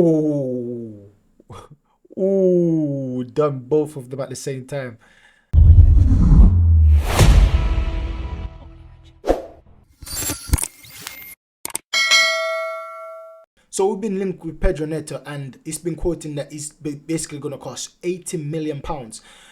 Oh, oh, done both of them at the same time. So we've been linked with Pedro Neto, and it's been quoting that he's basically going to cost £80 million.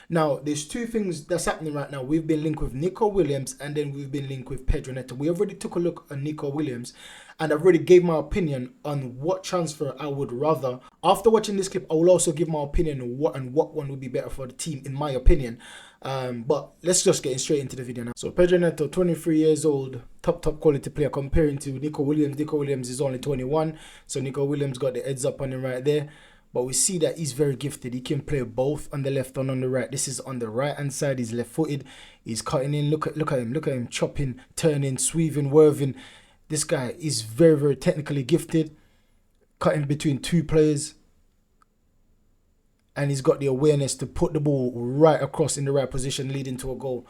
Now, there's two things that's happening right now. We've been linked with Nico Williams, and then we've been linked with Pedro Neto. We already took a look at Nico Williams, and I've already gave my opinion on what transfer I would rather. After watching this clip, I will also give my opinion on what one would be better for the team, in my opinion. But let's just get straight into the video now. So Pedro Neto, 23 years old, top quality player, comparing to Nico Williams. Nico Williams is only 21, so Nico Williams got the heads up on him right there. But we see that he's very gifted. He can play both on the left and on the right. This is on the right hand side. He's left footed. He's cutting in. Look at him chopping, turning, sweeping, swerving. This guy is very technically gifted, cutting between two players. And he's got the awareness to put the ball right across in the right position, leading to a goal.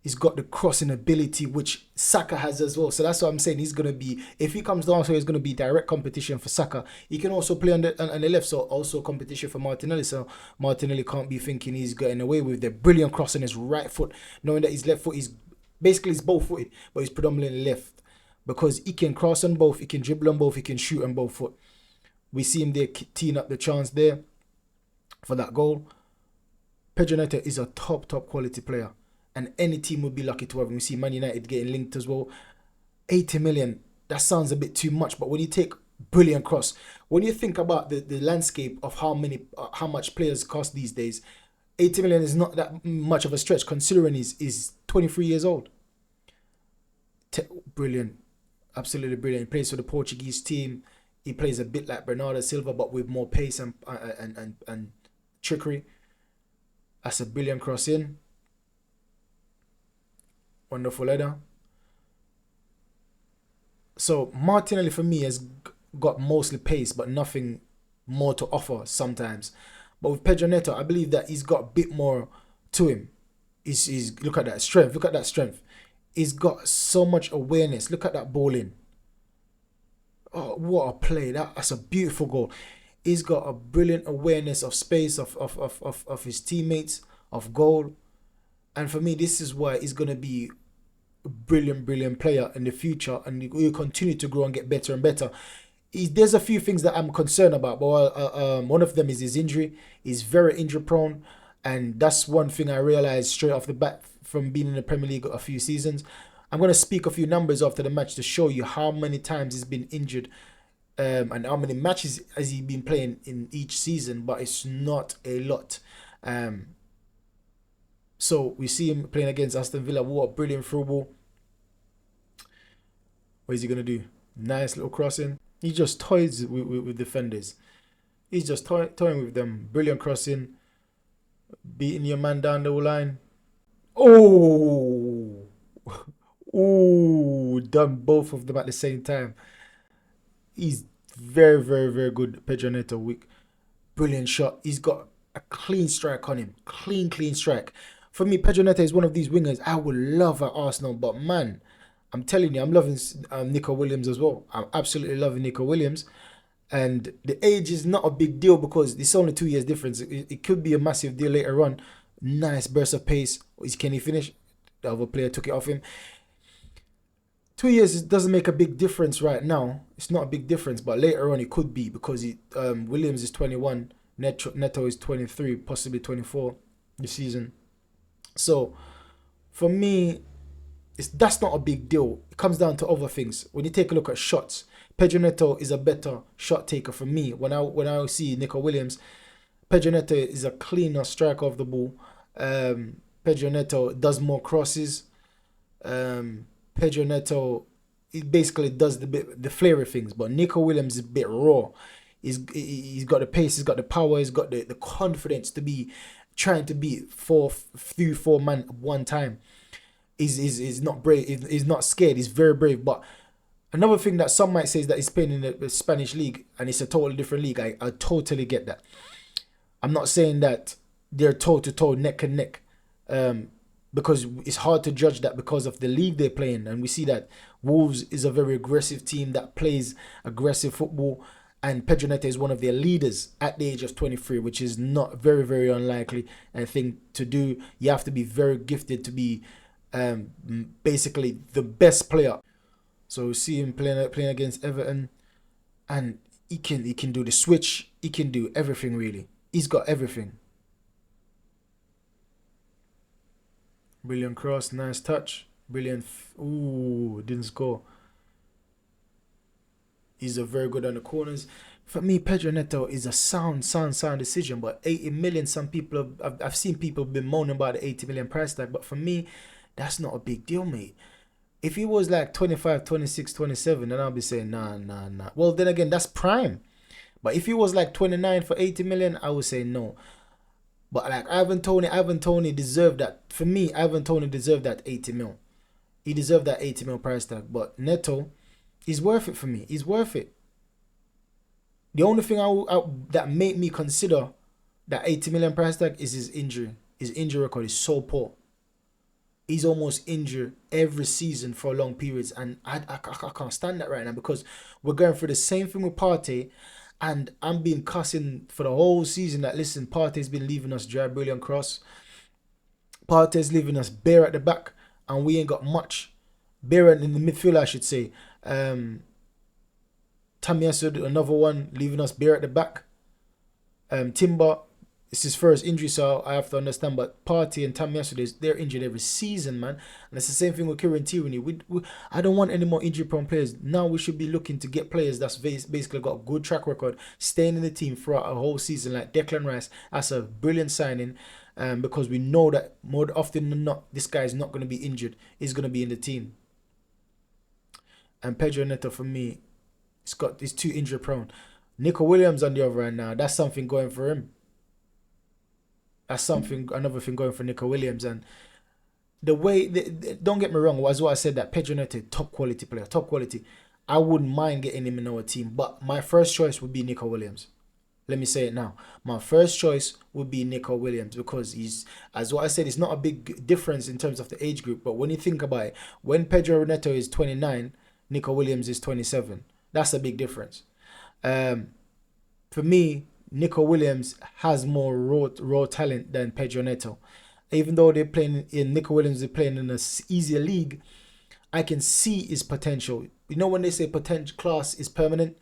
He's got the crossing ability, which Saka has as well. So that's what I'm saying. He's going to be, if he comes down, so he's going to be direct competition for Saka. He can also play on the left, so also competition for Martinelli. So Martinelli can't be thinking he's getting away with the brilliant cross on his right foot, knowing that his left foot is basically he's both footed, but he's predominantly left. Because he can cross on both, he can dribble on both, he can shoot on both foot. We see him there teeing up the chance there for that goal. Pedro Neto is a top quality player, and any team would be lucky to have him. We see Man United getting linked as well. 80 million, that sounds a bit too much, but when you take brilliant cross, when you think about the landscape of how much players cost these days, 80 million is not that much of a stretch considering he's 23 years old. Brilliant, absolutely brilliant. He plays for the Portuguese team. He plays a bit like Bernardo Silva, but with more pace and trickery. That's a brilliant cross in. Wonderful header. So Martinelli for me has got mostly pace, but nothing more to offer sometimes. But with Pedro Neto, I believe that he's got a bit more to him. He's look at that strength. Look at that strength. He's got so much awareness. Look at that ball in. Oh, what a play. That's a beautiful goal. He's got a brilliant awareness of space, of his teammates, of goal. And for me, this is why he's going to be a brilliant player in the future. And he will continue to grow and get better and better. There's a few things that I'm concerned about. But one of them is his injury. He's very injury prone. And that's one thing I realized straight off the bat from being in the Premier League a few seasons. I'm going to speak a few numbers after the match to show you how many times he's been injured and how many matches has he been playing in each season, but it's not a lot. So we see him playing against Aston Villa. What a brilliant through ball. What is he going to do? Nice little crossing. He just toys with defenders. He's just toying with them. Brilliant crossing. Beating your man down the line. Oh! Ooh, done both of them at the same time. He's very good. Pedro Neto, brilliant shot. He's got a clean strike on him. Clean strike. For me, Pedro Neto is one of these wingers I would love at Arsenal, but man, I'm telling you, I'm loving Nico Williams as well. I'm absolutely loving Nico Williams. And the age is not a big deal because it's only 2 years difference. It could be a massive deal later on. Nice burst of pace. Can he finish? The other player took it off him. 2 years doesn't make a big difference right now. It's not a big difference, but later on it could be because Williams is 21, Neto is 23, possibly 24 this season. So for me, that's not a big deal. It comes down to other things. When you take a look at shots, Pedro Neto is a better shot taker for me. When I see Nico Williams, Pedro Neto is a cleaner striker of the ball. Pedro Neto does more crosses. Pedro Neto, he basically does the flary things, but Nico Williams is a bit raw. He's got the pace, he's got the power, he's got the confidence to be trying to beat four men at one time. He's not brave, he's not scared, he's very brave. But another thing that some might say is that he's playing in the Spanish league and it's a totally different league. I totally get that. I'm not saying that they're toe-to-toe, neck and neck. Because it's hard to judge that because of the league they're playing. And we see that Wolves is a very aggressive team that plays aggressive football. And Pedro Neto is one of their leaders at the age of 23, which is not very, very unlikely a thing to do. You have to be very gifted to be basically the best player. So we see him playing against Everton, and he can do the switch. He can do everything really. He's got everything. Brilliant cross, nice touch. Brilliant. Ooh, didn't score. He's a very good on the corners. For me, Pedro Neto is a sound decision. But 80 million, some people I've seen people bemoaning about the 80 million price tag. But for me, that's not a big deal, mate. If he was like 25, 26, 27, then I'll be saying, nah. Well, then again, that's prime. But if he was like 29 for 80 million, I would say no. But like Ivan Toney deserved that. For me, Ivan Toney deserved that 80 mil. He deserved that 80 mil price tag. But Neto, he's worth it for me. He's worth it. The only thing that made me consider that 80 million price tag is his injury. His injury record is so poor. He's almost injured every season for long periods, and I can't stand that right now because we're going through the same thing with Partey, and I'm being cussing for the whole season that listen, Partey's been leaving us dry, brilliant cross. Partey's leaving us bare at the back, and we ain't got much. Bare in the midfield, I should say. Tamiasu, another one, leaving us bare at the back. Timber, it's his first injury, so I have to understand. But Partey and Tamiasu, they're injured every season, man. And it's the same thing with Kieran Tierney. I don't want any more injury-prone players. Now we should be looking to get players that's basically got a good track record, staying in the team throughout a whole season, like Declan Rice. That's a brilliant signing, because we know that more often than not, this guy is not going to be injured. He's going to be in the team. And Pedro Neto, for me, he's too injury-prone. Nico Williams on the other hand now, that's something going for him. That's another thing going for Nico Williams. And the way, don't get me wrong, was what I said, that Pedro Neto, top quality player, top quality. I wouldn't mind getting him in our team, but my first choice would be Nico Williams. Let me say it now. My first choice would be Nico Williams because he's, as what I said, it's not a big difference in terms of the age group. But when you think about it, when Pedro Neto is 29, Nico Williams is 27. That's a big difference. For me, Nico Williams has more raw talent than Pedro Neto. Even though Nico Williams is playing in an easier league, I can see his potential. You know when they say potential class is permanent,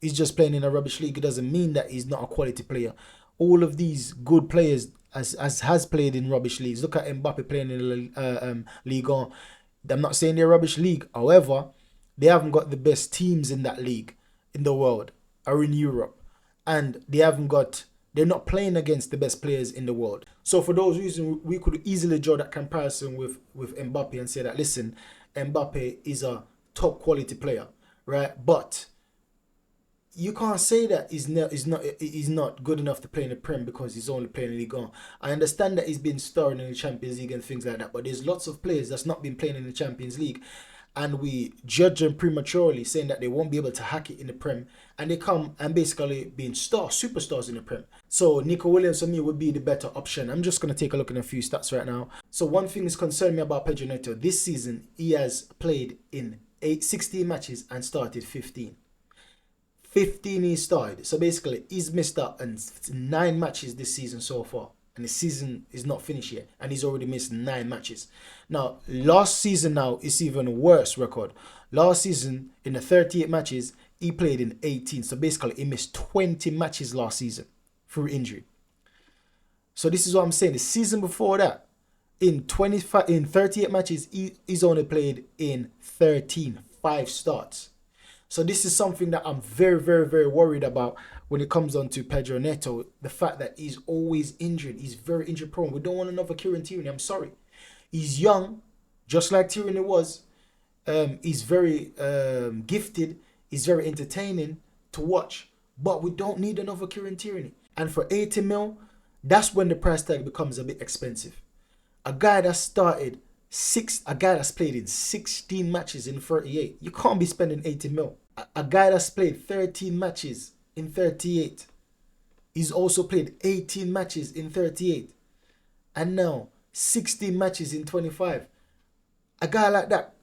he's just playing in a rubbish league. It doesn't mean that he's not a quality player. All of these good players has played in rubbish leagues. Look at Mbappe playing in Ligue 1. I'm not saying they're a rubbish league. However, they haven't got the best teams in that league in the world or in Europe. And they're not playing against the best players in the world. So for those reasons, we could easily draw that comparison with Mbappe and say that, listen, Mbappe is a top quality player, right? But you can't say that he's not good enough to play in the Prem because he's only playing in Ligue 1. I understand that he's been starring in the Champions League and things like that, but there's lots of players that's not been playing in the Champions League, and we judge them prematurely, saying that they won't be able to hack it in the Prem, and they come and basically being superstars in the Prem. So Nico Williams for me would be the better option. I'm just going to take a look at a few stats right now. So one thing is concerning me about Pedro Neto. This season, he has played in 16 matches and started 15. 15 he started. So basically, he's missed out on 9 matches this season so far. And the season is not finished yet. And he's already missed 9 matches. Now, last season now is even worse record. Last season, in the 38 matches, he played in 18. So basically, he missed 20 matches last season through injury. So this is what I'm saying. The season before that, in 38 matches, he's only played in 5 starts. So this is something that I'm very, very, very worried about when it comes on to Pedro Neto. The fact that he's always injured. He's very injury prone. We don't want another Kieran Tierney. I'm sorry. He's young, just like Tierney was. He's very gifted. He's very entertaining to watch. But we don't need another Kieran Tierney. And for 80 mil, that's when the price tag becomes a bit expensive. A guy that's played in 16 matches in 38. You can't be spending 80 mil. A guy that's played 13 matches in 38. He's also played 18 matches in 38. And now 16 matches in 25. A guy like that,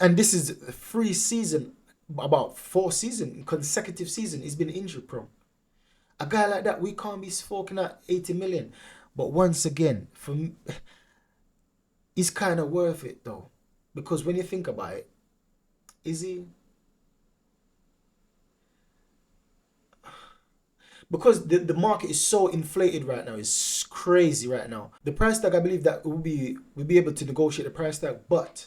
and this is a free season. about 4 seasons, consecutive season, he's been injury prone. A guy like that, we can't be forking at 80 million. But once again, for me, it's kind of worth it though. Because when you think about it, is he? Because the market is so inflated right now. It's crazy right now. The price tag, I believe that we'll be able to negotiate the price tag, but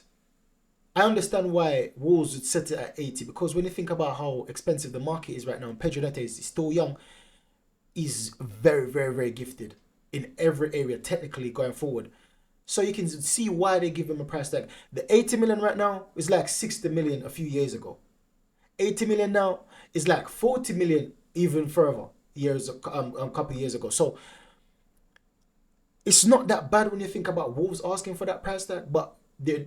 I understand why Wolves would set it at 80, because when you think about how expensive the market is right now, and Pedro Neto is still young, he's very, very, very gifted in every area technically going forward. So you can see why they give him a price tag. The 80 million right now is like 60 million a few years ago. 80 million now is like 40 million even further years a couple of years ago. So it's not that bad when you think about Wolves asking for that price tag, but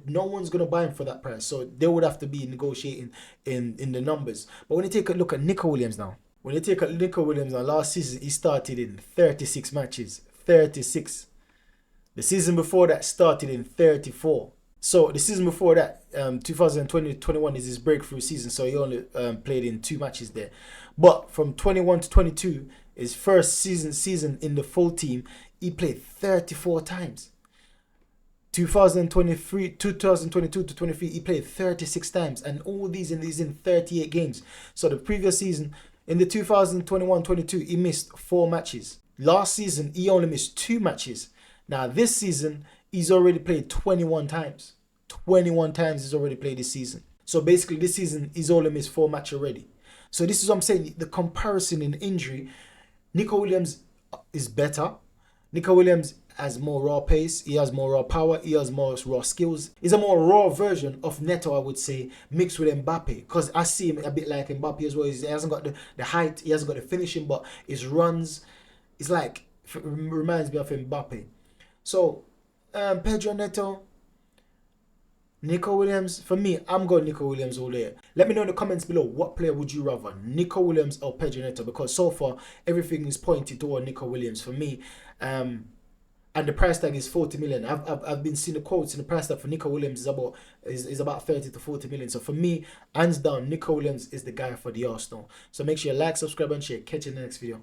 no one's gonna buy him for that price. So they would have to be negotiating in the numbers. But when you take a look at Nico Williams now, last season he started in 36 matches. 36. The season before that started in 34. So the season before that, 2020-21 is his breakthrough season. So he only played in 2 matches there. But from 21 to 22, his first season in the full team, he played 34 times. 2022 to 23, he played 36 times, and all these in 38 games. So the previous season, in the 2021-22, he missed 4 matches. Last season, he only missed 2 matches. Now this season, he's already played 21 times. 21 times he's already played this season. So basically, this season, he's only missed 4 matches already. So this is what I'm saying. The comparison in injury, Nico Williams is better. Nico Williams has more raw pace. He has more raw power. He has more raw skills. He's a more raw version of Neto, I would say, mixed with Mbappe. Because I see him a bit like Mbappe as well. He hasn't got the height. He hasn't got the finishing, but his runs, it's like, reminds me of Mbappe. So, Pedro Neto, Nico Williams, for me, I'm going Nico Williams all day. Let me know in the comments below, what player would you rather, Nico Williams or Pedro Neto? Because so far, everything is pointed toward Nico Williams for me. And the price tag is 40 million. I've been seeing the quotes, and the price tag for Nico Williams is about 30 to 40 million. So for me, hands down, Nico Williams is the guy for the Arsenal. So make sure you like, subscribe, and share. Catch you in the next video.